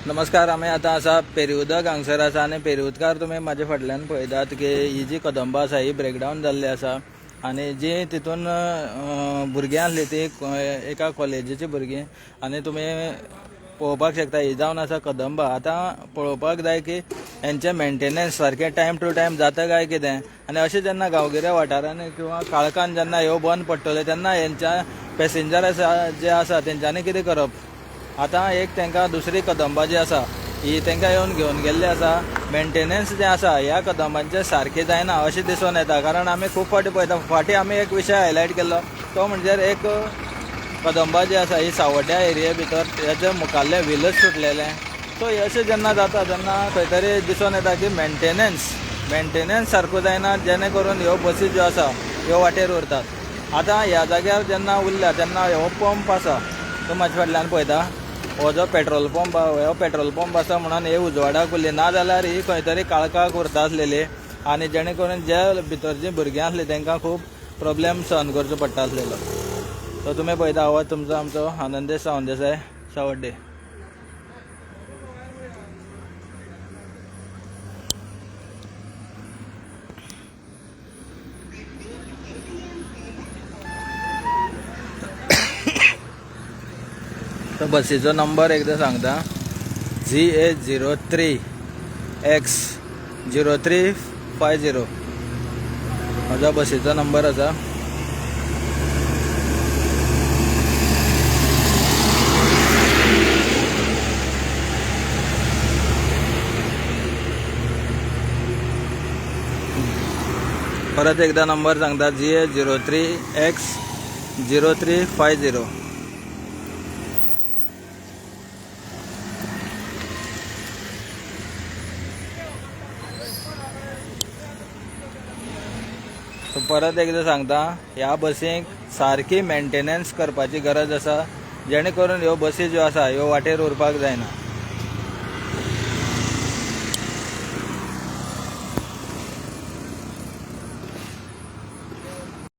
नमस्कार. आम्ही आता असा पेरिउदक हांगसर आसा आनी पेरिउदकार तुम्ही माझ्या फाटल्यान पळयतात की ही जी कदंबा आसा ही ब्रेकडावन जाल्ली आसा आनी जी तितून भुरगीं आसली ती एका कॉलेजीची भुरगीं आनी तुम्ही पळोवपाक शकता ही जावन आसा कदंबा. आतां पळोवपाक जाय की हेंचे मेंटेनन्स सारकें टायम टू टायम जाता काय कितें आनी अशें जेन्ना गांवगिऱ्या वाठारांनी किंवा काळखान जेन्ना ह्यो बंद पडटले तेन्ना हेंच्या पॅसेंजर आसा जे आसा तेंच्यांनी कितें करप. आता एक तांकां दुसरी कदंबा जी आसा ही तांकां येवन घेवन गेल्ली आसा. मेंटेनन्स जे आसा ह्या कदंबांचे सारखे जायना अशें दिसून येता. कारण आमी खूब फाटी पळयता. फाटी आमी एक विशय हायलायट केल्लो तो म्हणजे एक कदंबा जी आसा ही सावड्ड्या एरिये भितर हेजे मुखाल्लें व्हिलच सुटलेलें. सो अशें जेन्ना जाता तेन्ना खंय तरी दिसून येता की मेंटेनन्स सारको जायना जेणे करून ह्यो बसी ज्यो आसा ह्यो वाटेर उरतात. आतां ह्या जाग्यार जेन्ना उरल्या तेन्ना हो पंप आसा तो म्हाज्या फाटल्यान पळयता हो जो पेट्रोल पंप आसा म्हणून हे उजवाडाक उरली ना जाल्यार ही खंय तरी काळखाक उरता आसलेली आनी जेणे करून जे भितर जी भुरगीं आसली तांकां खूब प्रॉब्लेम सहन करचो पडटा आसलेलो. सो तुमी पळयता हो तुमचो आमचो आनंदेश सावंतदेसाय सावड्डे. तो बसीचो नंबर एकदा सांगता GA03X0350 म्हजो बसीचो नंबर आसा. परत एकदा नंबर सांगता GA03X0350. परत एकदा सांगता ह्या बसीक सारकी मेंटेनन्स करपाची गरज आसा जेणे करून ह्यो बसी ज्यो आसा ह्यो वाटेर उरपाक जायना.